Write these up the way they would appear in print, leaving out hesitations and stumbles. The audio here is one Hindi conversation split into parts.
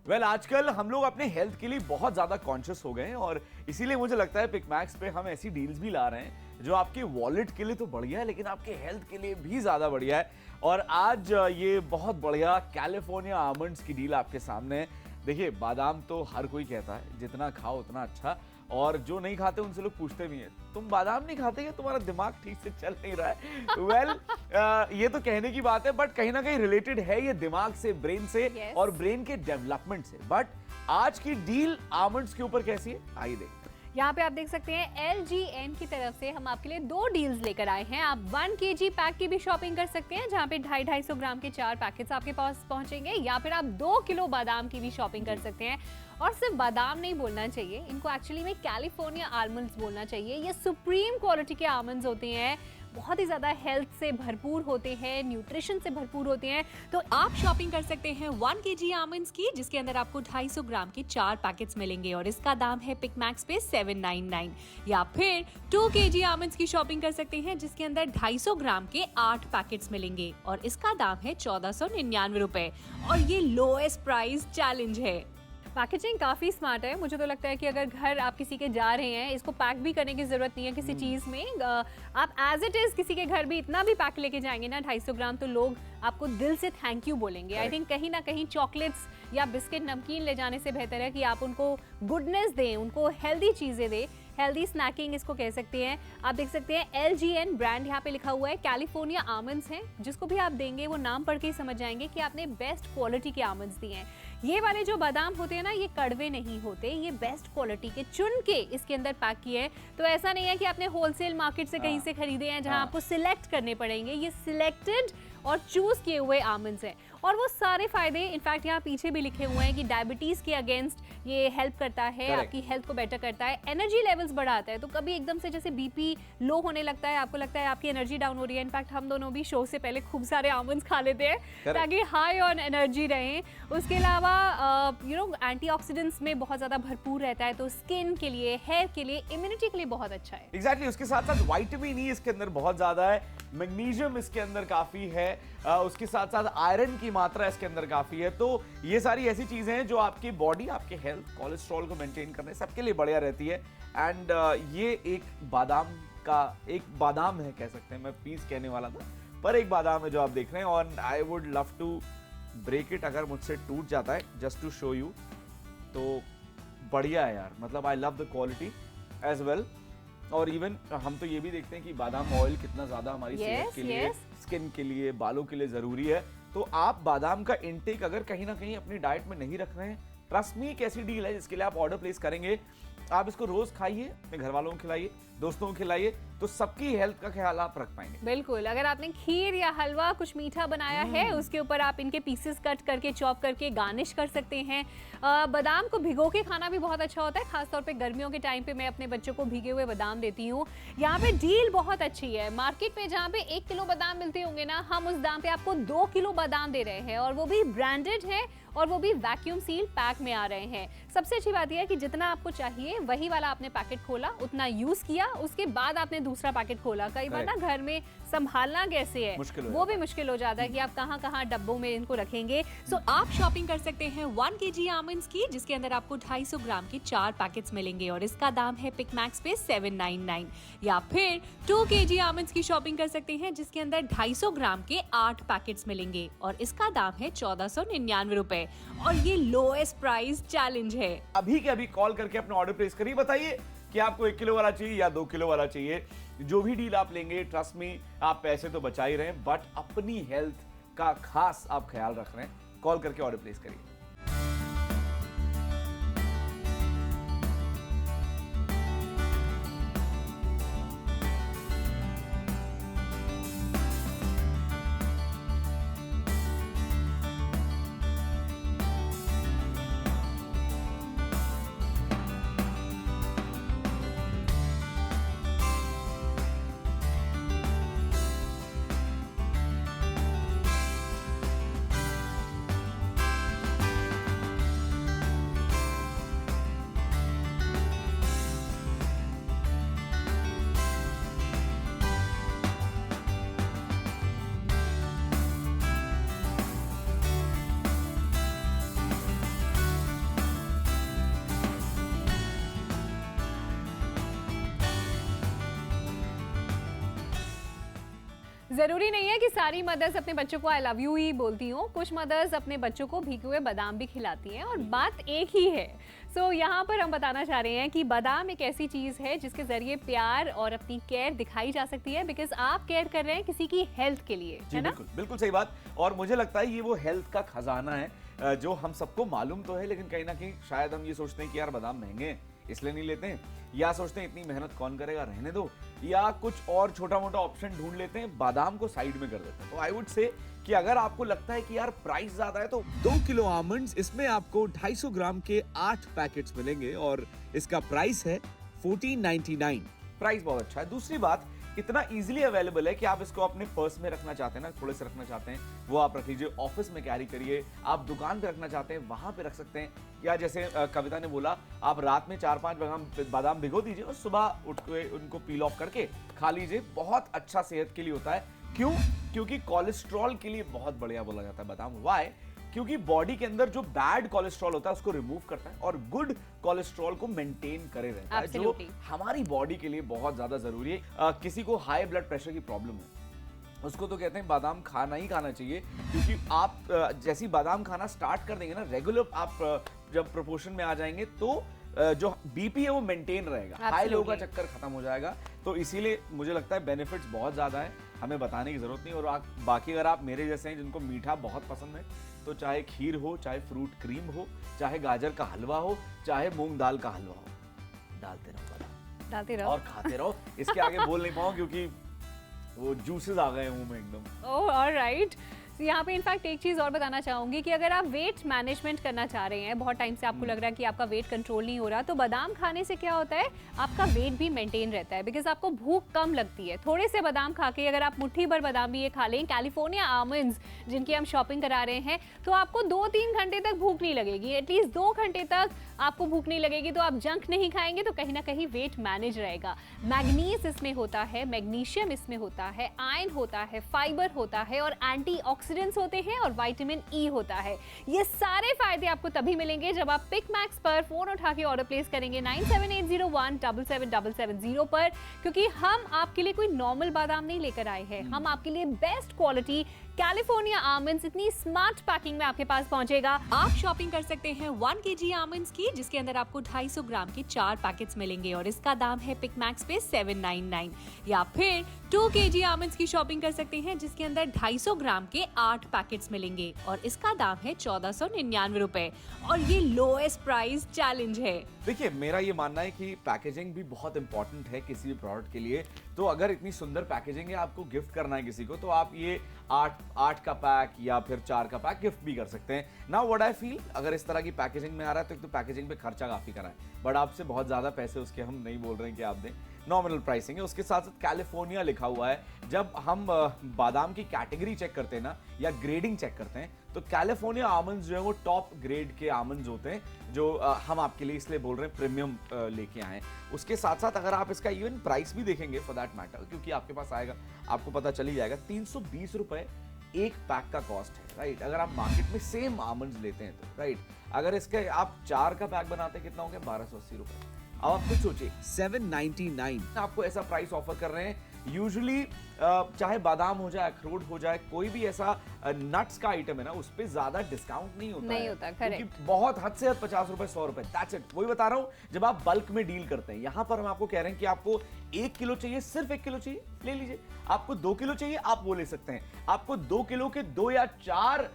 आजकल हम लोग अपने हेल्थ के लिए बहुत ज्यादा कॉन्शियस हो गए हैं और इसीलिए मुझे लगता है पिकमैक्स पे हम ऐसी डील्स भी ला रहे हैं जो आपके वॉलेट के लिए तो बढ़िया है लेकिन आपके हेल्थ के लिए भी ज्यादा बढ़िया है। और आज ये बहुत बढ़िया कैलिफोर्निया आमंड्स की डील आपके सामने है। देखिए, बादाम तो हर कोई कहता है जितना खाओ उतना अच्छा, और जो नहीं खाते उनसे लोग पूछते भी हैं तुम बादाम नहीं खाते या तुम्हारा दिमाग ठीक से चल नहीं रहा है। ये तो कहने की बात है, बट कहीं ना कहीं रिलेटेड है ये दिमाग से, ब्रेन से और ब्रेन के डेवलपमेंट से। बट आज की डील आमंड्स के ऊपर कैसी है, आइए देखते हैं। यहाँ पे आप देख सकते हैं LGN की तरफ से हम आपके लिए 2 डील्स लेकर आए हैं। आप 1 kg पैक की भी शॉपिंग कर सकते हैं जहाँ पे 250-250 ग्राम के 4 पैकेट्स आपके पास पहुंचेंगे, या फिर आप 2 किलो बादाम की भी शॉपिंग कर सकते हैं। और सिर्फ बादाम नहीं बोलना चाहिए, इनको एक्चुअली में कैलिफोर्निया आलमंड्स बोलना चाहिए। ये सुप्रीम क्वालिटी के आलमंड्स होते हैं, बहुत ही ज़्यादा हेल्थ से भरपूर होते हैं, न्यूट्रिशन से भरपूर होते हैं। तो आप शॉपिंग कर सकते हैं 1 kg आमंड्स की, जिसके अंदर आपको 250 ग्राम के 4 पैकेट्स मिलेंगे और इसका दाम है पिकमैक्स पे $7.99। या फिर 2 kg आमंड्स की शॉपिंग कर सकते हैं जिसके अंदर 250 ग्राम के 8 पैकेट्स मिलेंगे और इसका दाम है ₹1499 और ये लोएस्ट प्राइस चैलेंज है। पैकेजिंग काफ़ी स्मार्ट है। मुझे तो लगता है कि अगर घर आप किसी के जा रहे हैं, इसको पैक भी करने की ज़रूरत नहीं है किसी चीज़ में। आप एज इट इज़ किसी के घर भी इतना भी पैक लेके जाएंगे ना 250 ग्राम, तो लोग आपको दिल से थैंक यू बोलेंगे। आई थिंक कहीं ना कहीं चॉकलेट्स या बिस्किट नमकीन ले जाने से बेहतर है कि आप उनको गुडनेस दें, उनको हेल्दी चीज़ें दें। हेल्दी स्नैकिंग इसको कह सकते हैं। आप देख सकते हैं LGN ब्रांड यहाँ पे लिखा हुआ है, कैलिफोर्निया आमंड्स हैं। जिसको भी आप देंगे वो नाम पढ़ के ही समझ जाएंगे कि आपने बेस्ट क्वालिटी के आमंड्स दिए हैं। ये वाले जो बादाम होते हैं ना, ये कड़वे नहीं होते, ये बेस्ट क्वालिटी के चुन के इसके अंदर पैक किए हैं। तो ऐसा नहीं है कि आपने होलसेल मार्केट से कहीं से खरीदे हैं जहाँ आपको सिलेक्ट करने पड़ेंगे। ये सिलेक्टेड और चूज किए हुए आमंड्स हैं और वो सारे फायदे इनफैक्ट यहाँ पीछे भी लिखे हुए हैं कि डायबिटीज के अगेंस्ट ये हेल्प करता है, आपकी हेल्थ को बेटर करता है, एनर्जी लेवल्स बढ़ाता है। तो कभी एकदम से जैसे बीपी लो होने लगता है, आपको लगता है आपकी एनर्जी डाउन हो रही है, इनफैक्ट हम दोनों भी शो से पहले खूब सारे आमंड्स खा लेते हैं ताकि हाई ऑन एनर्जी रहें। उसके अलावा एंटीऑक्सीडेंट्स में बहुत ज्यादा भरपूर रहता है, तो स्किन के लिए, हेयर के लिए, इम्यूनिटी के लिए बहुत अच्छा है। एग्जैक्टली। उसके साथ साथ विटामिन ई इसके अंदर बहुत ज्यादा है, मैग्नीशियम इसके अंदर काफी है, उसके साथ साथ आयरन की मात्रा इसके अंदर काफी है। तो ये सारी ऐसी चीजें हैं जो आपकी बॉडी, आपके हेल्थ, कोलेस्ट्रॉल को मेंटेन करने सबके लिए बढ़िया रहती है। एंड ये एक बादाम है कह सकते हैं, मैं पीस कहने वाला था, पर एक बादाम है जो आप देख रहे हैं। और I would love to break it, अगर मुझसे टूट जाता है जस्ट टू शो यू, तो बढ़िया है यार। मतलब I love the quality as well. और इवन हम तो ये भी देखते हैं कि बादाम ऑयल कितना ज्यादा हमारी सेहत के लिए, स्किन के लिए, बालों के लिए जरूरी है। तो आप बादाम का इंटेक अगर कहीं ना कहीं अपनी डाइट में नहीं रख रहे हैं, ट्रस्ट मी, एक ऐसी डील है जिसके लिए आप ऑर्डर प्लेस करेंगे, आप इसको रोज खाइए, अपने घर वालों को खिलाइए, दोस्तों को खिलाइए, तो सबकी हेल्थ का ख्याल आप रख पाएंगे। बिल्कुल। अगर आपने खीर या हलवा कुछ मीठा बनाया है, उसके ऊपर आप इनके पीसेस कट करके, चॉप करके गार्निश कर सकते हैं। बादाम को भिगो के खाना भी बहुत अच्छा होता है, खासतौर पे गर्मियों के टाइम पे मैं अपने बच्चों को भीगे हुए बादाम देती हूँ। यहाँ पे डील बहुत अच्छी है। मार्केट में जहाँ पे 1 किलो बादाम मिलते होंगे ना, हम उस दाम पे आपको 2 किलो बादाम दे रहे हैं, और वो भी ब्रांडेड है और वो भी वैक्यूम सील पैक में आ रहे हैं। सबसे अच्छी बात यह है कि जितना आपको चाहिए वही वाला आपने पैकेट खोला, उतना यूज किया, उसके बाद आपने दूसरा पैकेट खोला। कई बार ना घर में संभालना कैसे है वो भी मुश्किल हो जाता है कि आप कहाँ कहाँ डब्बों में इनको रखेंगे। सो आप शॉपिंग कर सकते हैं 1 kg आमंड्स की, जिसके अंदर आपको 250 ग्राम के 4 पैकेट्स मिलेंगे और इसका दाम है पिकमैक्स पे $7.99। या फिर 2 kg आमंड्स की शॉपिंग कर सकते हैं जिसके अंदर 250 ग्राम के 8 पैकेट्स मिलेंगे और इसका दाम है ₹1499 और ये लोएस्ट प्राइस चैलेंज है। अभी के अभी कॉल करके अपना ऑर्डर प्लेस करिए, बताइए कि आपको 1 किलो वाला चाहिए या 2 किलो वाला चाहिए। जो भी डील आप लेंगे, ट्रस्ट मी, आप पैसे तो बचा ही रहे हैं, बट अपनी हेल्थ का खास आप ख्याल रख रहे हैं। कॉल करके ऑर्डर प्लेस करिए। जरूरी नहीं है कि सारी मदर्स अपने बच्चों को आई लव यू ही बोलती हूँ, कुछ मदर्स अपने बच्चों को भीगे हुए बादाम भी खिलाती हैं और बात एक ही है। सो यहाँ पर हम बताना चाह रहे हैं कि बादाम एक ऐसी चीज़ है जिसके जरिए प्यार और अपनी केयर दिखाई जा सकती है, बिकॉज आप केयर कर रहे हैं किसी की हेल्थ के लिए, जी है ना? बिल्कुल बिल्कुल सही बात। और मुझे लगता है ये वो हेल्थ का खजाना है जो हम सबको मालूम तो है, लेकिन कहीं ना कहीं शायद हम ये सोचते हैं कि यार बादाम महंगे हैं इसलिए नहीं लेते हैं, या सोचते हैं इतनी मेहनत कौन करेगा रहने दो, या कुछ और छोटा मोटा ऑप्शन ढूंढ लेते हैं, बादाम को साइड में कर देते हैं। तो आई वुड से कि अगर आपको लगता है कि यार प्राइस ज्यादा है तो 2 किलो आमंड्स, इसमें आपको 250 ग्राम के 8 पैकेट्स मिलेंगे और इसका प्राइस है 14.99। प्राइस बहुत अच्छा है। दूसरी बात, इतना इजीली अवेलेबल है कि आप इसको अपने पर्स में रखना चाहते हैं ना, थोड़े से रखना चाहते हैं वो आप रख लीजिए, ऑफिस में कैरी करिए, आप दुकान पे रखना चाहते हैं वहां पे रख सकते हैं, या जैसे कविता ने बोला आप रात में 4-5 बादाम भिगो दीजिए और सुबह उठ के उनको पील ऑफ करके खा लीजिए। बहुत अच्छा सेहत के लिए होता है। क्यों? क्योंकि कोलेस्ट्रॉल के लिए बहुत बढ़िया बोला जाता है बादाम। व्हाई? क्योंकि बॉडी के अंदर जो बैड कोलेस्ट्रॉल होता है उसको रिमूव करता है और गुड कोलेस्ट्रॉल को मेंटेन करे रहता है, जो हमारी बॉडी के लिए बहुत ज्यादा जरूरी है। किसी को हाई ब्लड प्रेशर की प्रॉब्लम है उसको तो कहते हैं बादाम खाना ही खाना चाहिए, क्योंकि आप जैसी बादाम खाना स्टार्ट कर देंगे ना रेगुलर, आप जब प्रोपोर्शन में आ जाएंगे तो जो बीपी है वो मेंटेन रहेगा, हाई लो का चक्कर खत्म हो जाएगा। तो इसीलिए मुझे लगता है बेनिफिट्स बहुत ज्यादा है, हमें बताने की जरूरत नहीं। और बाकी अगर आप मेरे जैसे हैं जिनको मीठा बहुत पसंद है तो चाहे खीर हो, चाहे फ्रूट क्रीम हो, चाहे गाजर का हलवा हो, चाहे मूंग दाल का हलवा हो, डालते रहो और खाते रहो। इसके आगे बोल नहीं पाऊँ क्योंकि वो जूसेस आ गए मुंह में एकदम। ओह ऑलराइट। यहाँ पे इनफैक्ट एक चीज़ और बताना चाहूँगी कि अगर आप वेट मैनेजमेंट करना चाह रहे हैं, बहुत टाइम से आपको लग रहा है कि आपका वेट कंट्रोल नहीं हो रहा, तो बादाम खाने से क्या होता है, आपका वेट भी मेंटेन रहता है, बिकॉज आपको भूख कम लगती है। थोड़े से बादाम खा के अगर आप मुट्ठी भर बादाम भी ये खा लें, कैलिफोर्निया आमंड्स जिनकी हम शॉपिंग करा रहे हैं, तो आपको 2-3 घंटे तक भूख नहीं लगेगी, एटलीस्ट 2 घंटे तक आपको भूख नहीं लगेगी। तो आप जंक नहीं खाएंगे तो कहीं ना कहीं वेट मैनेज रहेगा। मैग्नीज इसमें होता है, मैग्नीशियम इसमें होता है, आयरन होता है, फाइबर होता है और एंटीऑक्सीडेंट्स होते हैं और विटामिन ई होता है। ये सारे फायदे आपको तभी मिलेंगे जब आप पिक मैक्स पर फोन उठा के ऑर्डर प्लेस करेंगे 9780177770 पर, क्योंकि हम आपके लिए कोई नॉर्मल बादाम नहीं लेकर आए हैं, हम आपके लिए बेस्ट क्वालिटी कैलिफोर्निया आमंड्स इतनी स्मार्ट पैकिंग में आपके पास पहुंचेगा। आप शॉपिंग कर सकते हैं 1 kg आमंड्स की, जिसके अंदर आपको 250 ग्राम के 4 पैकेट्स मिलेंगे और इसका दाम है पिक मैक्स पे 799। या फिर 2 kg आमंड्स की शॉपिंग कर सकते हैं जिसके अंदर 250 ग्राम के 8 पैकेट्स मिलेंगे और इसका दाम है 1499 रुपए और ये लोएस्ट प्राइस चैलेंज है। देखिए मेरा ये मानना है कि पैकेजिंग भी बहुत इंपॉर्टेंट है किसी भी प्रोडक्ट के लिए। तो अगर इतनी सुंदर पैकेजिंग है, आपको गिफ्ट करना है किसी को, तो आप ये 8 का पैक या फिर 4 का पैक गिफ्ट भी कर सकते हैं। नाउ व्हाट आई फील, अगर इस तरह की पैकेजिंग में आ रहा है तो एक तो पैकेजिंग पे खर्चा काफी करा है, बट आपसे बहुत ज्यादा पैसे उसके हम नहीं बोल रहे हैं कि आप दें, नॉमिनल प्राइसिंग है। उसके साथ साथ कैलिफोर्निया लिखा हुआ है। जब हम बादाम की कैटेगरी चेक करते हैं ना, या ग्रेडिंग चेक करते हैं, तो कैलिफोर्निया आमंड्स जो है वो टॉप ग्रेड के आमंड्स होते हैं, जो हम आपके लिए इसलिए बोल रहे हैं प्रीमियम लेके आए हैं। उसके साथ साथ अगर आप इसका इवन प्राइस भी देखेंगे फॉर दैट मैटर, क्योंकि आपके पास आएगा आपको पता चल ही जाएगा, 320 रुपए एक पैक का कॉस्ट है, राइट। अगर आप मार्केट में सेम आमंड्स लेते हैं तो, राइट, अगर इसके आप 4 का पैक बनाते हैं कितना हो गया, 1280 रुपए। अब आप खुद सोचिए 799 आपको ऐसा प्राइस ऑफर कर रहे हैं। यूजुअली चाहे बादाम हो जाए, अखरोट हो जाए, कोई भी ऐसा नट्स का आइटम है ना, उस पे ज्यादा डिस्काउंट नहीं होता है, क्योंकि बहुत हद से हद 50 रुपए 100 रुपए, दैट्स इट। वही बता रहा हूं, जब आप बल्क में डील करते हैं, यहां पर हम आपको कह रहे हैं कि आपको 1 किलो चाहिए, सिर्फ 1 किलो चाहिए, ले लीजिए। आपको 2 किलो चाहिए, आप वो ले सकते हैं। आपको 2 किलो के 2 या 4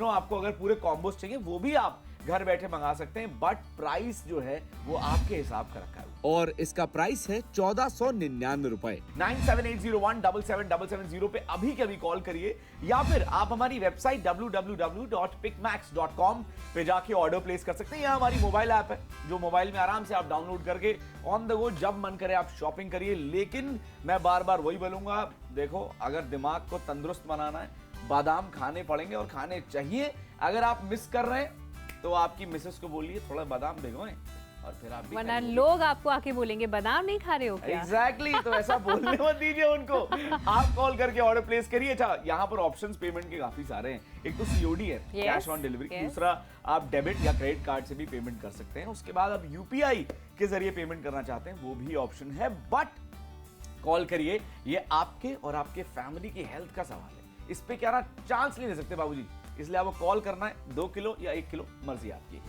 आपको अगर पूरे कॉम्बोस चाहिए, वो भी आप घर बैठे मंगा सकते हैं, बट प्राइस जो है वो आपके हिसाब का रखा है और इसका प्राइस है 1499 रुपए। 9780177770 पे अभी के अभी कॉल करिए, या फिर आप हमारी वेबसाइट www.picmax.com पे जाके ऑर्डर प्लेस कर सकते हैं। यह हमारी मोबाइल ऐप है जो मोबाइल में आराम से आप डाउनलोड करके ऑन द गो जब मन करे आप शॉपिंग करिए। लेकिन मैं बार बार वही बोलूंगा, देखो अगर दिमाग को तंदुरुस्त बनाना है, बादाम खाने पड़ेंगे और खाने चाहिए। अगर आप मिस कर रहे हैं तो आपकी मिसेस को बोलिए थोड़ा बादाम भिगोएं और फिर आप भी, वरना लोग आपको आके बोलेंगे बादाम नहीं खा रहे हो क्या? एग्जैक्टली तो ऐसा बोलने मत दीजिए उनको। आप कॉल करके ऑर्डर प्लेस करिए। अच्छा, यहाँ पर ऑप्शंस पेमेंट के काफी सारे हैं। एक तो सीओडी है, कैश ऑन डिलीवरी, दूसरा आप डेबिट या क्रेडिट कार्ड से भी पेमेंट कर सकते हैं। उसके बाद आप यूपीआई के जरिए पेमेंट करना चाहते हैं, वो भी ऑप्शन है। बट कॉल करिए, ये आपके और आपके फैमिली की हेल्थ का सवाल है, इस पे क्या ना चांस नहीं ले सकते बाबूजी, इसलिए आपको कॉल करना है। 2 किलो या 1 किलो, मर्जी आपकी।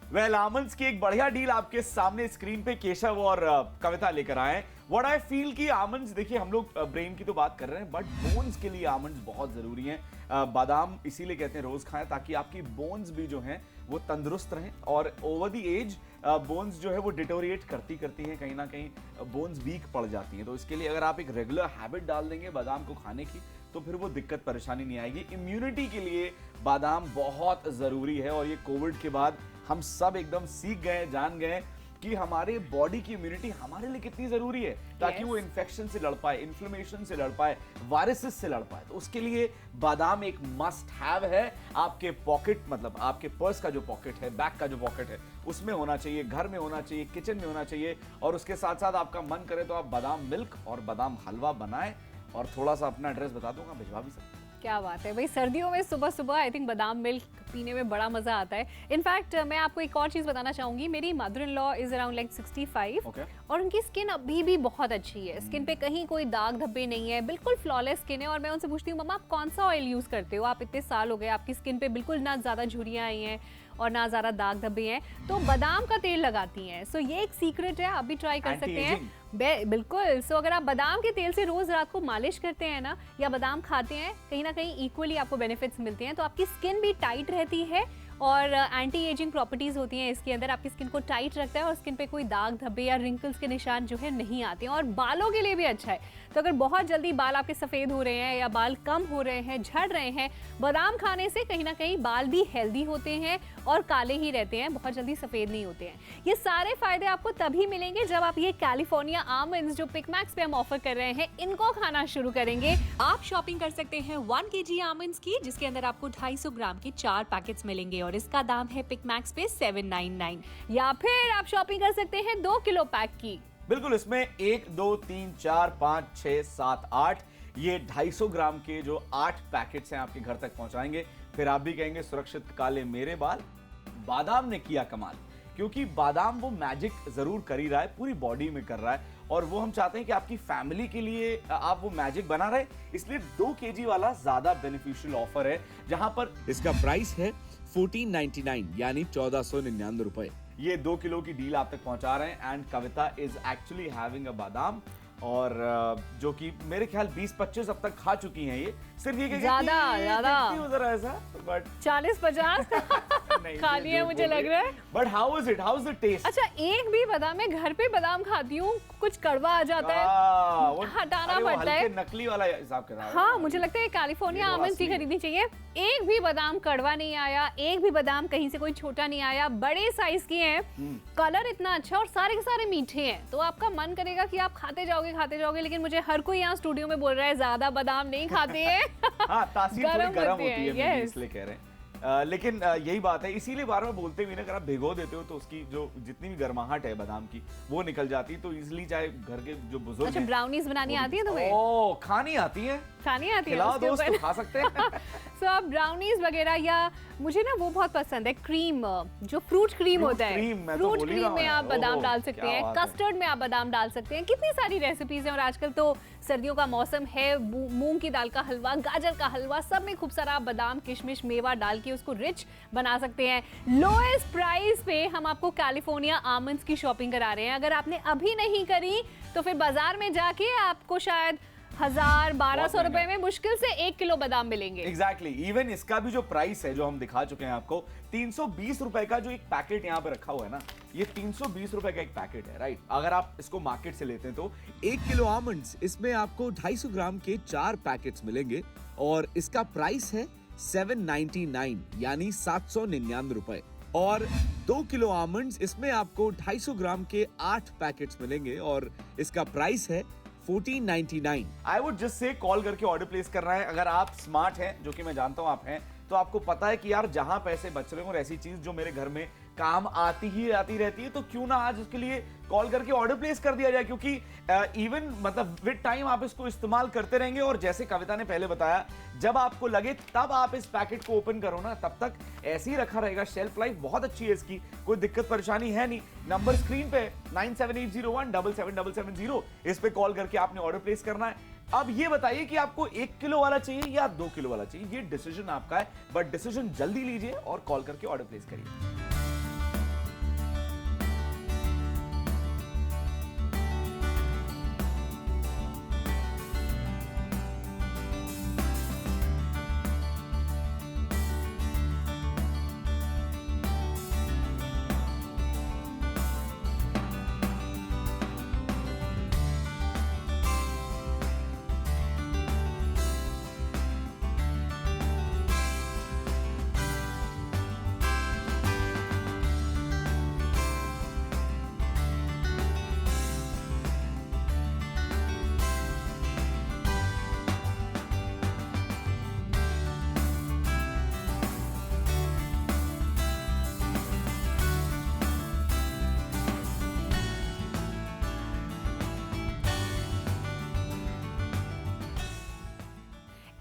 वेल आमंड्स की एक बढ़िया डील आपके सामने स्क्रीन पे केशव और कविता लेकर आए हैं। व्हाट आई फील कि आमंड्स, देखिए हम लोग ब्रेन की तो बात कर रहे हैं, बट बोन्स के लिए आमंड्स बहुत जरूरी हैं। बादाम इसीलिए कहते हैं रोज खाएं, ताकि आपकी बोन्स भी जो हैं वो तंदुरुस्त रहें, और ओवर द एज बोन्स जो है वो डिटोरिएट करती हैं, कहीं ना कहीं बोन्स वीक पड़ जाती हैं। तो इसके लिए अगर आप एक रेगुलर हैबिट डाल देंगे बादाम को खाने की, तो फिर वो दिक्कत परेशानी नहीं आएगी। इम्यूनिटी के लिए बादाम बहुत जरूरी है, और ये कोविड के बाद हम सब एकदम सीख गए, जान गए कि हमारे बॉडी की इम्यूनिटी हमारे लिए कितनी जरूरी है, ताकि वो इन्फेक्शन से लड़ पाए, इन्फ्लेमेशन से लड़ पाए, वायरसेस से लड़ पाए। तो उसके लिए बादाम एक मस्ट हैव है। आपके पॉकेट, मतलब आपके पर्स का जो पॉकेट है, बैग का जो पॉकेट है, उसमें होना चाहिए, घर में होना चाहिए, किचन में होना चाहिए। और उसके साथ साथ आपका मन करे तो आप बादाम मिल्क और बादाम हलवा बनाएं, और थोड़ा सा अपना एड्रेस बता दूंगा, भिजवा भी सकते हैं। क्या बात है भाई, सर्दियों में सुबह सुबह आई थिंक बादाम मिल्क पीने में बड़ा मजा आता है। इनफैक्ट मैं आपको एक और चीज बताना चाहूंगी, मेरी mother in law is around like 65 और उनकी स्किन अभी भी बहुत अच्छी है, स्किन पे कहीं कोई दाग धब्बे नहीं है, बिल्कुल फ्लॉलेस स्किन है। और मैं उनसे पूछती हूँ, मम्मा आप कौन सा ऑयल यूज करते हो, आप इतने साल हो गए, आपकी स्किन पे बिल्कुल ना ज्यादा झुर्रियां आई हैं और ना ज़्यादा दाग धब्बे हैं, तो बादाम का तेल लगाती हैं। सो ये एक सीक्रेट है, आप भी ट्राई कर सकते हैं। बिल्कुल। सो अगर आप बादाम के तेल से रोज रात को मालिश करते हैं ना, या बादाम खाते हैं, कहीं ना कहीं इक्वली आपको बेनिफिट्स मिलते हैं। तो आपकी स्किन भी टाइट रहती है, और एंटी एजिंग प्रॉपर्टीज होती हैं इसके अंदर, आपकी स्किन को टाइट रखता है, और स्किन पे कोई दाग धब्बे या रिंकल्स के निशान जो है नहीं आते हैं। और बालों के लिए भी अच्छा है। तो अगर बहुत जल्दी बाल आपके सफ़ेद हो रहे हैं, या बाल कम हो रहे हैं, झड़ रहे हैं, बादाम खाने से कहीं ना कहीं बाल भी हेल्दी होते हैं और काले ही रहते हैं, बहुत जल्दी सफ़ेद नहीं होते हैं। ये सारे फायदे आपको तभी मिलेंगे जब आप ये कैलिफोर्निया आमंड्स जो पिक मैक्स पे हम ऑफर कर रहे हैं, इनको खाना शुरू करेंगे। आप शॉपिंग कर सकते हैं 1 kg आमंड्स की, जिसके अंदर आपको 250 ग्राम के 4 पैकेट्स मिलेंगे, और इसका दाम है पिक मैक्स पे 799। या फिर आप शॉपिंग कर सकते हैं 2 किलो पैक की। बिल्कुल, इसमें 1, 2, 3, 4, 5, 6, 7, 8 ये 250 ग्राम के जो 8 पैकेट्स हैं आपके घर तक पहुंचाएंगे। फिर आप भी कहेंगे सुरक्षित काले मेरे बाल। बादाम ने किया कमाल, क्योंकि बादाम वो मैजिक जरूर कर ही रहा है, पूरी बॉडी में कर रहा है, और वो हम चाहते हैं कि आपकी फैमिली के लिए आप वो मैजिक बना रहे। इसलिए 2 kg वाला ज्यादा बेनिफिशियल ऑफर है, जहां पर इसका प्राइस है 1499 यानी 1499 रुपए। ये 2 किलो की डील आप तक पहुंचा रहे हैं। And Kavita is actually having a बादाम, और जो कि मेरे ख्याल 20-25 अब तक खा चुकी हैं। ये सिर्फ ये ज्यादा जरा ऐसा, बट 40-50 खा लिया मुझे लग रहा है। But how is the taste? अच्छा, एक भी बादाम, मैं घर पे बादाम खाती हूँ, कुछ कड़वा आ जाता है, हटाना पड़ता है। नकली वाला हिसाब किताब। हाँ, मुझे लगता है कैलिफोर्निया आमंड्स ही खरीदनी चाहिए। एक भी बादाम कड़वा नहीं आया, एक भी बादाम कहीं से कोई छोटा नहीं आया, बड़े साइज के हैं, कलर इतना अच्छा, और सारे के सारे मीठे हैं। तो आपका मन करेगा कि आप खाते जाओगे, लेकिन मुझे हर कोई यहाँ स्टूडियो में बोल रहा है ज्यादा बादाम नहीं खाते हैं। हाँ, तासीर थोड़ी गर्म होती है, yes. इसलिए कह रहे हैं। लेकिन यही बात है, इसीलिए बार बार बोलते भी ना, अगर आप भिगो देते हो तो उसकी जो जितनी भी गर्माहट है बादाम की वो निकल जाती है। तो इजीली, चाहे घर के जो बुजुर्ग अच्छा, ब्राउनीज बनानी आती है तुम्हें? ओ, खानी आती है, खिलाओ दोस्त, तो खा सकते हैं। सो आप ब्राउनीज वगैरह, या मुझे ना वो बहुत पसंद है क्रीम, जो फ्रूट क्रीम होता है, फ्रूट क्रीम में आप बादाम डाल सकते हैं, कस्टर्ड में आप बादाम डाल सकते हैं। कितनी सारी रेसिपीज हैं, और आजकल तो सर्दियों का मौसम है, मूंग की दाल का हलवा, गाजर का हलवा, सब में खूब सारा बादाम, किशमिश, मेवा डाल के उसको रिच बना सकते हैं। लोएस्ट प्राइस पे हम आपको कैलिफोर्निया आमंड्स की शॉपिंग करा रहे हैं। अगर आपने अभी नहीं करी तो फिर बाजार में जाके आपको शायद 1000-1200 रुपए में मुश्किल से 1 किलो बादाम मिलेंगे। एग्जैक्टली। इवन इसका भी जो प्राइस है, जो हम दिखा चुके हैं आपको, 320 रुपए का जो एक पैकेट यहाँ पे रखा हुआ है ना, ये 320 रुपए का एक पैकेट है, राइट? अगर आप इसको मार्केट से लेते हैं तो 1 किलो आमंड्स, इसमें आपको 250 ग्राम के 4 पैकेट्स मिलेंगे, और इसका प्राइस है 799 यानी 799 रुपए। और 2 किलो आमंड्स, इसमें आपको 250 ग्राम के 8 पैकेट्स मिलेंगे और इसका प्राइस है 1499। I would just say call करके ऑर्डर प्लेस करना है। अगर आप स्मार्ट हैं, जो कि मैं जानता हूं आप हैं, तो आपको पता है कि यार जहां पैसे बच रहे हो और ऐसी चीज जो मेरे घर में काम आती रहती है, तो क्यों ना आज उसके लिए कॉल करके ऑर्डर प्लेस कर दिया जाए, क्योंकि इवन मतलब विद टाइम आप इसको इस्तेमाल करते रहेंगे। और जैसे कविता ने पहले बताया, जब आपको लगे तब आप इस पैकेट को ओपन करो ना, तब तक ऐसे ही रखा रहेगा। शेल्फ लाइफ बहुत अच्छी है इसकी, कोई दिक्कत परेशानी है नहीं। नंबर स्क्रीन पे 9780177770, इस पे कॉल करके आपने ऑर्डर प्लेस करना है। अब ये बताइए कि आपको 1 किलो वाला चाहिए या 2 किलो वाला चाहिए, ये डिसीजन आपका है, बट डिसीजन जल्दी लीजिए और कॉल करके ऑर्डर प्लेस करिए।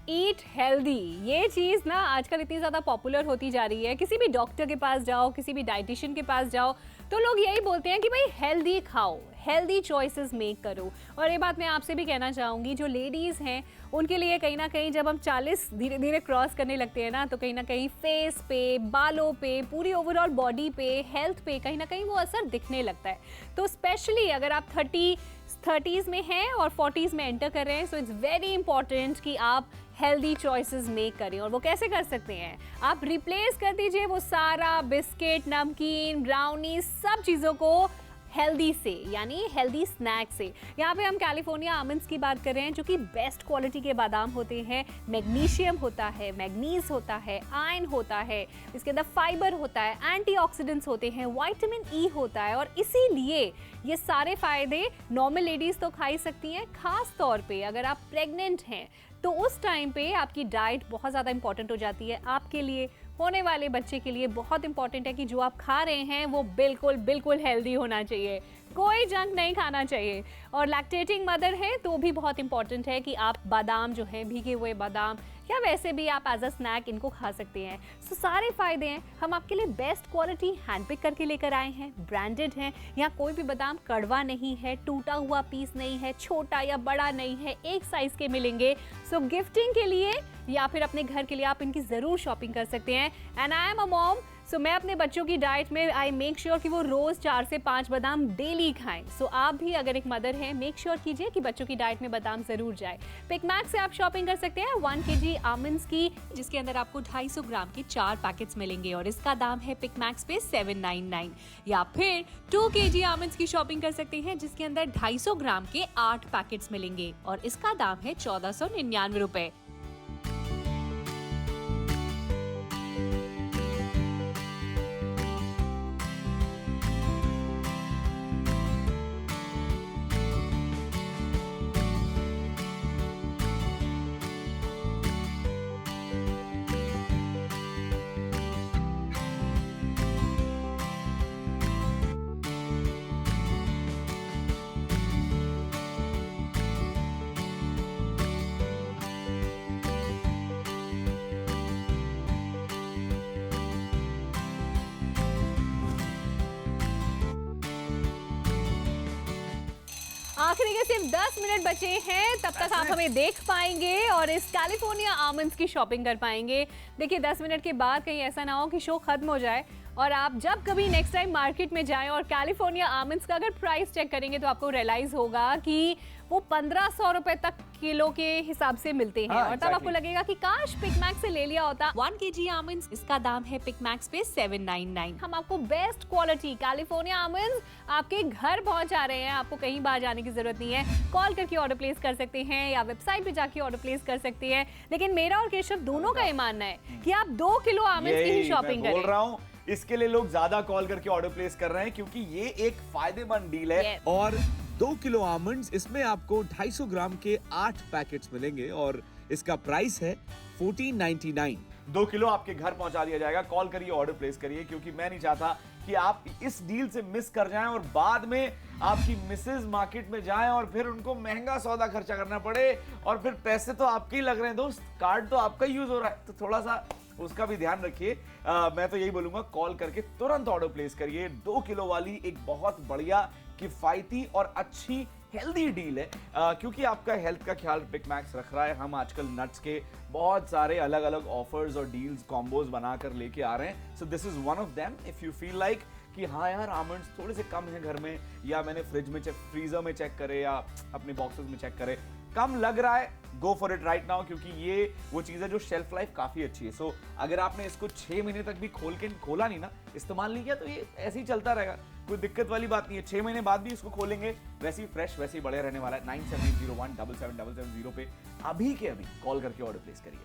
ईट हेल्दी, ये चीज़ ना आजकल इतनी ज़्यादा पॉपुलर होती जा रही है। किसी भी डॉक्टर के पास जाओ, किसी भी डाइटिशियन के पास जाओ, तो लोग यही बोलते हैं कि भाई हेल्दी खाओ, हेल्दी चॉइसेस मेक करो। और ये बात मैं आपसे भी कहना चाहूँगी, जो लेडीज़ हैं उनके लिए कहीं ना कहीं जब हम 40 धीरे धीरे क्रॉस करने लगते हैं ना, तो कहीं ना कहीं फेस पे, बालों पे, पूरी ओवरऑल बॉडी पे, हेल्थ पे कहीं ना कहीं वो असर दिखने लगता है। तो स्पेशली अगर आप 30s में हैं और 40s में एंटर कर रहे हैं, सो इट्स वेरी इंपॉर्टेंट कि आप हेल्दी चॉइसेस मेक करें। और वो कैसे कर सकते हैं? आप रिप्लेस कर दीजिए वो सारा बिस्किट, नमकीन, ब्राउनी, सब चीज़ों को हेल्दी से, यानी हेल्दी स्नैक से। यहाँ पे हम कैलिफोर्निया आमंड्स की बात कर रहे हैं, जो कि बेस्ट क्वालिटी के बादाम होते हैं। मैग्नीशियम होता है, मैग्नीज होता है, आयरन होता है, इसके अंदर फाइबर होता है, एंटीऑक्सीडेंट्स होते हैं, विटामिन ई होता है। और इसीलिए ये सारे फायदे नॉर्मल लेडीज तो खा ही सकती हैं। खास तौर पे अगर आप प्रेग्नेंट हैं, तो उस टाइम पे आपकी डाइट बहुत ज़्यादा इंपॉर्टेंट हो जाती है। आपके लिए, होने वाले बच्चे के लिए बहुत इंपॉर्टेंट है कि जो आप खा रहे हैं वो बिल्कुल बिल्कुल हेल्दी होना चाहिए, कोई जंक नहीं खाना चाहिए। और लैक्टेटिंग मदर है तो भी बहुत इंपॉर्टेंट है कि आप बादाम जो है, भीगे हुए बादाम, या वैसे भी आप एज अ स्नैक इनको खा सकते हैं। सो सारे फायदे हैं। हम आपके लिए बेस्ट क्वालिटी हैंड पिक करके लेकर आए हैं, ब्रांडेड हैं। यहाँ कोई भी बादाम कड़वा नहीं है, टूटा हुआ पीस नहीं है, छोटा या बड़ा नहीं है, एक साइज के मिलेंगे। सो गिफ्टिंग के लिए या फिर अपने घर के लिए आप इनकी ज़रूर शॉपिंग कर सकते हैं। And I am a mom, so मैं अपने बच्चों की डाइट में आई मेक श्योर कि वो रोज़ 4 से 5 बादाम डेली खाएं। सो आप भी अगर एक मदर हैं, मेक श्योर कीजिए कि बच्चों की डाइट में बादाम ज़रूर जाए। पिकमैक्स से आप शॉपिंग कर सकते हैं 1 kg आमंड्स की, जिसके अंदर आपको 250 ग्राम के 4 पैकेट्स मिलेंगे और इसका दाम है पिकमैक्स पे 799। या फिर 2 kg आमंड्स की शॉपिंग कर सकते हैं, जिसके अंदर 250 ग्राम के 8 पैकेट्स मिलेंगे और इसका दाम है 1499 रुपए। आखिरी के सिर्फ 10 मिनट बचे हैं, तब तक आप हमें देख पाएंगे और इस कैलिफोर्निया आमंड्स की शॉपिंग कर पाएंगे। देखिए 10 मिनट के बाद कहीं ऐसा ना हो कि शो खत्म हो जाए और आप जब कभी नेक्स्ट टाइम मार्केट में जाएं और कैलिफोर्निया आमंड्स का अगर प्राइस चेक करेंगे तो आपको रियलाइज होगा कि वो 1500 रुपए तक किलो के हिसाब से मिलते हैं। हाँ, और तब exactly. आपको लगेगा कि काश पिकमैक्स से ले लिया होता। 1 kg आमंड्स, इसका दाम है पिकमैक्स पे 799। हम आपको बेस्ट क्वालिटी कैलिफोर्निया आमंड्स आपके घर पहुंचा रहे हैं। आपको कहीं बाहर जाने की जरूरत नहीं है। कॉल करके ऑर्डर प्लेस कर सकते हैं या वेबसाइट पे जाके ऑर्डर प्लेस कर सकते हैं। लेकिन मेरा और केशव दोनों का ये मानना है कि आप 2 किलो आमंड्स की ही शॉपिंग मैं बोल करें। रहा हूँ, इसके लिए लोग ज्यादा कॉल करके ऑर्डर प्लेस कर रहे हैं क्योंकि ये एक फायदेमंद डील है। Yes. और 2 किलो आमंड्स, इसमें आपको 250 ग्राम के 8 पैकेट्स मिलेंगे और इसका प्राइस है 1499। 2 किलो आपके घर पहुंचा दिया जाएगा। कॉल करिए, ऑर्डर प्लेस करिए, क्योंकि मैं नहीं चाहता कि आप इस डील से मिस कर जाएं और बाद में आपकी मिसेज मार्केट में जाएं और फिर उनको महंगा सौदा खर्चा करना पड़े और फिर पैसे तो आपके ही लग रहे हैं दोस्त, कार्ड तो आपका यूज हो रहा है, तो थोड़ा सा उसका भी ध्यान रखिए। मैं तो यही बोलूंगा, कॉल करके तुरंत ऑर्डर प्लेस करिए। 2 किलो वाली एक बहुत बढ़िया, किफायती और अच्छी हेल्दी डील है, क्योंकि आपका हेल्थ का ख्याल पिकमैक्स रख रहा है। हम आजकल नट्स के बहुत सारे अलग अलग ऑफर्स और डील्स कॉम्बोज बनाकर लेके आ रहे हैं। So this is one of them. If you feel like कि हाँ यार आमंड्स थोड़े से कम है घर में, या मैंने फ्रिज में फ्रीजर में चेक करे या अपने बॉक्सेस में चेक करे, कम लग रहा है, go for it right now, क्योंकि ये वो चीज है जो शेल्फ लाइफ काफी अच्छी है। सो अगर आपने इसको 6 महीने तक भी खोला नहीं ना, इस्तेमाल नहीं किया, तो ये ऐसे ही चलता रहेगा, कोई दिक्कत वाली बात नहीं है। 6 महीने बाद भी इसको खोलेंगे, वैसे ही फ्रेश, वैसे ही बढ़िया रहने वाला है। 9701777770 पे अभी के अभी कॉल करके ऑर्डर प्लेस करिए।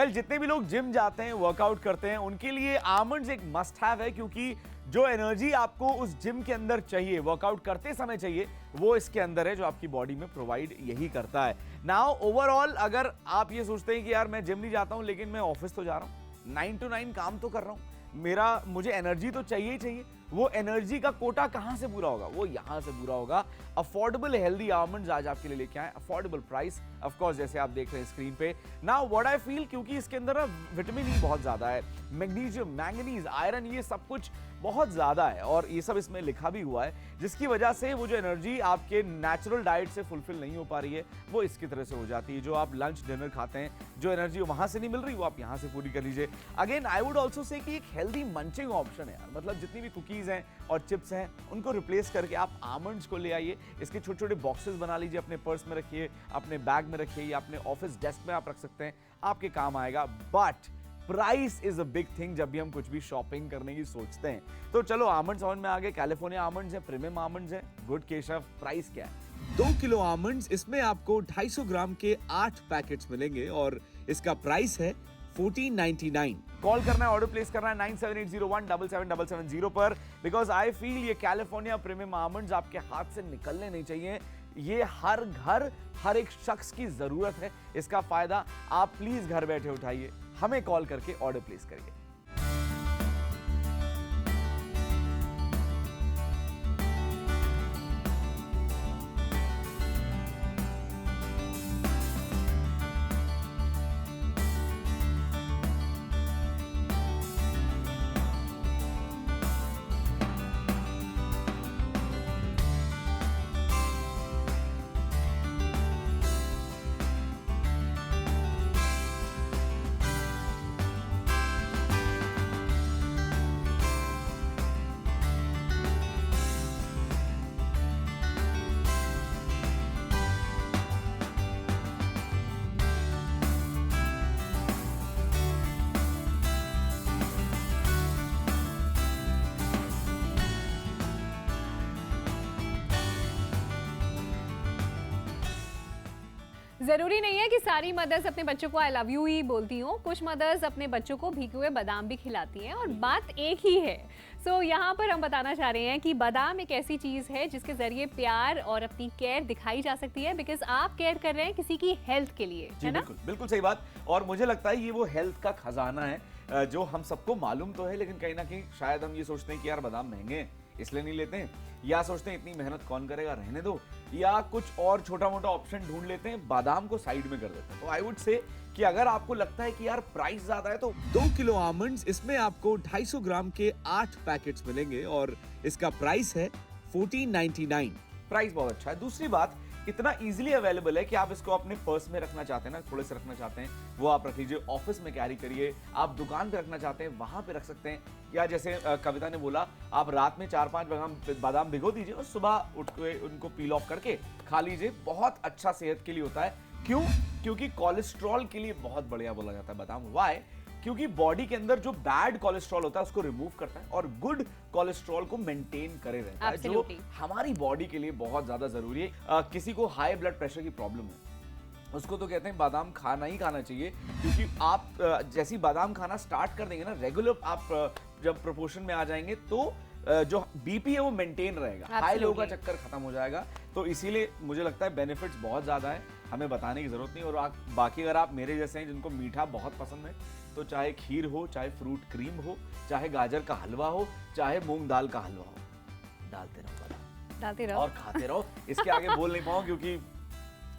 जितने भी लोग जिम जाते हैं, वर्कआउट करते हैं, उनके लिए आमंड्स एक मस्ट हैव है, क्योंकि जो एनर्जी आपको उस जिम के अंदर चाहिए, वर्कआउट करते समय चाहिए, वो इसके अंदर है, जो आपकी बॉडी में प्रोवाइड यही करता है। नाउ ओवरऑल अगर आप ये सोचते हैं कि यार मैं जिम नहीं जाता हूं लेकिन मैं ऑफिस तो जा रहा हूं, 9 to 9 काम तो कर रहा हूं, मुझे एनर्जी तो चाहिए ही चाहिए, वो एनर्जी का कोटा कहां से पूरा होगा? वो यहां से पूरा होगा। अफोर्डेबल हेल्दी आमंड्स आज आपके लिए लेके आए, अफोर्डेबल प्राइस, ऑफ कोर्स, जैसे आप देख रहे हैं स्क्रीन पे। नाउ व्हाट आई फील, क्योंकि इसके अंदर ना विटामिन ई बहुत ज्यादा है, मैग्नीशियम, मैंगनीज, आयरन, ये सब कुछ बहुत ज्यादा है और ये सब इसमें लिखा भी हुआ है, जिसकी वजह से वो जो एनर्जी आपके नेचुरल डाइट से फुलफिल नहीं हो पा रही है, वो इसकी तरह से हो जाती है। जो आप लंच डिनर खाते हैं, जो एनर्जी वहां से नहीं मिल रही, वो आप यहां से पूरी कर लीजिए। Again I would also say कि एक हेल्दी मंचिंग ऑप्शन है यार, मतलब जितनी भी कुकीज हैं और चिप्स हैं, उनको रिप्लेस करके आप आमंड्स को ले आइए। इसके छोटे छोटे बॉक्सेस बना लीजिए, अपने पर्स में रखिए, अपने बैग में रखिए, या अपने ऑफिस डेस्क में आप रख सकते हैं, आपके काम आएगा। But price is a big thing जब भी हम कुछ भी शॉपिंग करने की सोचते हैं। तो चलो आमंड्स समझ में आ गए, कैलिफोर्निया आमंड्स है, प्रीमियम आमंड्स है। गुड केशव, प्राइस क्या है? 2 किलो आमंड्स, इसमें आपको 250 ग्राम के 8 पैकेट्स मिलेंगे और इसका प्राइस है 1499। कॉल करना है, ऑर्डर प्लेस करना है 9780177770 पर, बिकॉज आई फील ये कैलिफोर्निया प्रीमियम आमंड्स आपके हाथ से निकलने नहीं चाहिए। ये हर घर, हर एक शख्स की जरूरत है। इसका फायदा आप प्लीज घर बैठे उठाइए, हमें कॉल करके ऑर्डर प्लेस करिए। जरूरी नहीं है कि सारी मदर्स अपने बच्चों को आई लव यू ही बोलती हूँ, कुछ मदर्स अपने बच्चों को भीगे हुए बादाम भी खिलाती हैं और बात एक ही है। सो यहाँ पर हम बताना चाह रहे हैं कि बादाम एक ऐसी चीज़ है जिसके जरिए प्यार और अपनी केयर दिखाई जा सकती है, बिकॉज आप केयर कर रहे हैं किसी की हेल्थ के लिए, जी है ना? बिल्कुल बिल्कुल सही बात। और मुझे लगता है ये वो हेल्थ का खजाना है जो हम सबको मालूम तो है, लेकिन कहीं ना कहीं शायद हम ये सोचते हैं कि यार बादाम महंगे हैं इसलिए नहीं लेते हैं, या सोचते हैं इतनी मेहनत कौन करेगा रहने दो, या कुछ और छोटा मोटा ऑप्शन ढूंढ लेते हैं, बादाम को साइड में कर देते हैं। तो आई वुड से कि अगर आपको लगता है कि यार प्राइस ज्यादा है तो 2 किलो आमंड्स, इसमें आपको 250 ग्राम के 8 पैकेट्स मिलेंगे और इसका प्राइस है 14.99। प्राइस बहुत अच्छा है। दूसरी बात, इतना इजीली अवेलेबल है कि आप इसको अपने पर्स में रखना चाहते हैं ना, थोड़े से रखना चाहते हैं वो आप रख लीजिए, ऑफिस में कैरी करिए, आप दुकान पे रखना चाहते हैं वहां पे रख सकते हैं, या जैसे कविता ने बोला आप रात में 4-5 बादाम भिगो दीजिए और सुबह उठ के उनको पील ऑफ करके खा लीजिए। बहुत अच्छा सेहत के लिए होता है। क्यों? क्योंकि कोलेस्ट्रॉल के लिए बहुत बढ़िया बोला जाता है बादाम। व्हाई? क्योंकि बॉडी के अंदर जो बैड कोलेस्ट्रॉल होता है उसको रिमूव करता है और गुड कोलेस्ट्रॉल को मेंटेन करे रहता है, जो हमारी बॉडी के लिए बहुत ज्यादा जरूरी है। किसी को हाई ब्लड प्रेशर की प्रॉब्लम है उसको तो कहते हैं बादाम खाना ही खाना चाहिए, क्योंकि आप जैसी बादाम खाना स्टार्ट कर देंगे ना रेगुलर, आप जब प्रोपोर्शन में आ जाएंगे तो जो बीपी है वो मेंटेन रहेगा, हाई लो का चक्कर खत्म हो जाएगा। तो इसीलिए मुझे लगता है बेनिफिट्स बहुत ज्यादा है, हमें बताने की जरूरत नहीं। और बाकी अगर आप मेरे जैसे हैं जिनको मीठा बहुत पसंद है तो चाहे खीर हो, चाहे फ्रूट क्रीम हो, चाहे गाजर का हलवा हो, चाहे मूंग दाल का हलवा हो, डालते रहो और खाते रहो। इसके आगे बोल नहीं पाऊँ क्योंकि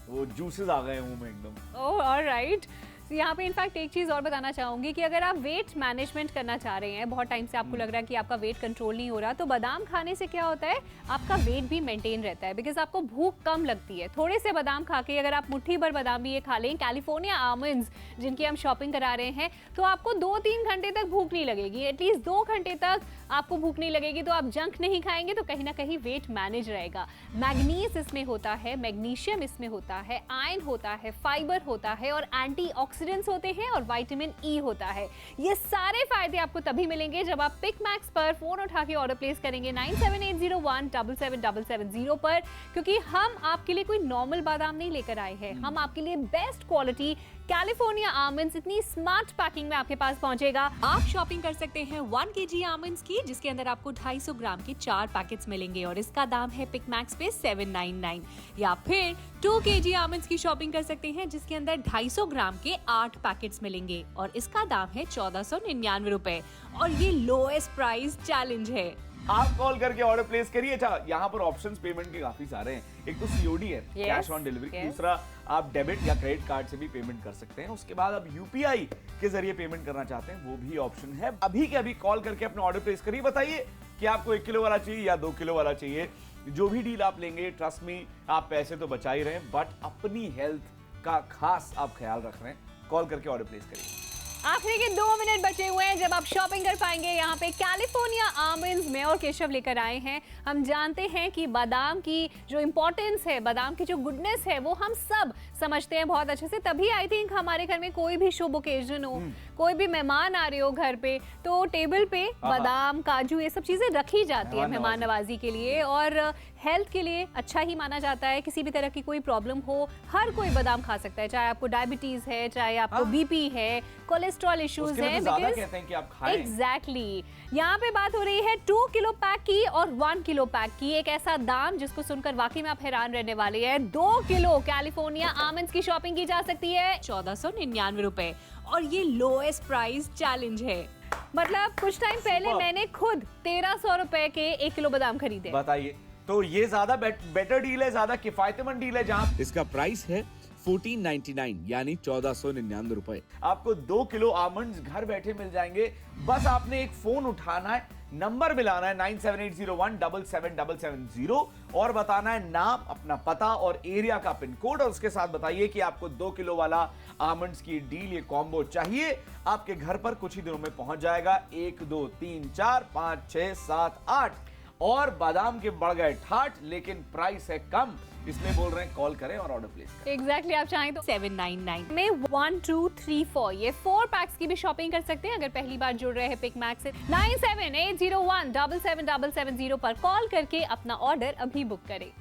वो जूसेस आ गए मुंह में एकदम। ओह ऑलराइट। यहाँ पे इनफैक्ट एक चीज़ और बताना चाहूँगी कि अगर आप वेट मैनेजमेंट करना चाह रहे हैं, बहुत टाइम से आपको लग रहा है कि आपका वेट कंट्रोल नहीं हो रहा, तो बादाम खाने से क्या होता है, आपका वेट भी मेंटेन रहता है, बिकॉज आपको भूख कम लगती है। थोड़े से बादाम खा के अगर आप मुट्ठी भर बादाम भी ये खा लें, कैलिफोर्निया आमंड्स जिनकी हम शॉपिंग करा रहे हैं, तो आपको 2-3 घंटे तक भूख नहीं लगेगी, एटलीस्ट 2 घंटे तक आपको भूख नहीं लगेगी। तो आप जंक नहीं खाएंगे तो कहीं ना कहीं वेट मैनेज रहेगा। मैग्नीज इसमें होता है, मैग्नीशियम इसमें होता है, आयरन होता है, फाइबर होता है और एंटीऑक्सीडेंट्स होते हैं और विटामिन ई होता है। ये सारे फायदे आपको तभी मिलेंगे जब आप पिक मैक्स पर फोन उठा के ऑर्डर प्लेस करेंगे 9780177770 पर, क्योंकि हम आपके लिए कोई नॉर्मल बादाम नहीं लेकर आए हैं, हम आपके लिए बेस्ट क्वालिटी कैलिफोर्निया आमंड्स इतनी स्मार्ट पैकिंग में आपके पास पहुंचेगा। आप शॉपिंग कर सकते हैं 1 kg आमंड्स की, जिसके अंदर आपको 250 ग्राम के 4 पैकेट्स मिलेंगे और इसका दाम है पिक मैक्स पे 799। या फिर 2 kg आमंड्स की शॉपिंग कर सकते हैं जिसके अंदर 250 ग्राम के 8 पैकेट्स मिलेंगे और इसका दाम है 1499 रुपए और ये लोएस्ट प्राइस चैलेंज है। आप कॉल करके ऑर्डर प्लेस करिए। अच्छा, यहाँ पर ऑप्शंस पेमेंट के काफी सारे हैं। एक तो सीओडी है, कैश ऑन डिलीवरी, दूसरा आप डेबिट या क्रेडिट कार्ड से भी पेमेंट कर सकते हैं, उसके बाद आप यूपीआई के जरिए पेमेंट करना चाहते हैं वो भी ऑप्शन है। अभी के अभी कॉल करके अपना ऑर्डर प्लेस करिए, बताइए कि आपको 1 किलो वाला चाहिए या 2 किलो वाला चाहिए। जो भी डील आप लेंगे, ट्रस्ट मी, आप पैसे तो बचा ही रहे हैं बट अपनी हेल्थ का खास आप ख्याल रख रहे हैं। कॉल करके ऑर्डर प्लेस करिए। आखिरी के 2 मिनट बचे हुए हैं जब आप शॉपिंग कर पाएंगे। यहाँ पे कैलिफोर्निया आमंड्स में और केशव लेकर आए हैं। हम जानते हैं कि बादाम की जो इम्पोर्टेंस है, बादाम की जो गुडनेस है, वो हम सब समझते हैं बहुत अच्छे से। तभी आई थिंक हमारे घर में कोई भी शुभ ओकेजन हो, कोई भी मेहमान आ रहे हो घर पे, तो टेबल पे बादाम, काजू, ये सब चीजें रखी जाती है मेहमान नवाजी के लिए और हेल्थ के लिए अच्छा ही माना जाता है। किसी भी तरह की कोई प्रॉब्लम हो, हर कोई बादाम खा सकता है, चाहे आपको डायबिटीज है, चाहे आपको बीपी है, कोलेस्ट्रॉल इश्यूज है, कहते हैं कि आप खाएं। एग्जैक्टली। यहाँ पे बात हो रही है 2 किलो पैक की और 1 किलो पैक की। एक ऐसा दाम जिसको सुनकर वाकई में आप हैरान रहने वाले हैं। 2 किलो कैलिफोर्निया आमंड्स की शॉपिंग की जा सकती है 1499 रुपए और ये लोएस्ट प्राइस चैलेंज है। मतलब कुछ टाइम पहले मैंने खुद 1300 रुपए के 1 किलो बादाम खरीदे। बताइए, तो ये ज्यादा बेटर डील है, ज्यादा किफायतमंद डील है। जहां इसका प्राइस है 1499 यानी 1499 रुपए। आपको 2 किलो आमंड्स घर बैठे मिल जाएंगे। बस आपने एक फोन उठाना है, नंबर मिलाना है 9780177770 और बताना है नाम, अपना पता और एरिया का पिन कोड और उसके साथ बताइए कि आपको 2 किलो वाला आमंड्स की डील, ये कॉम्बो चाहिए। आपके घर पर कुछ ही दिनों में पहुंच जाएगा। 1 2 3 4 5 6 7 8 और बादाम के बढ़ गए ठाठ, लेकिन प्राइस है कम, इसलिए बोल रहे हैं कॉल करें और ऑर्डर प्लेस करें। एग्जैक्टली आप चाहें तो 799 में 1 2 3 4 ये 4 पैक्स की भी शॉपिंग कर सकते हैं। अगर पहली बार जुड़ रहे हैं पिक मैक्स से 9780177770 पर कॉल करके अपना ऑर्डर अभी बुक करें।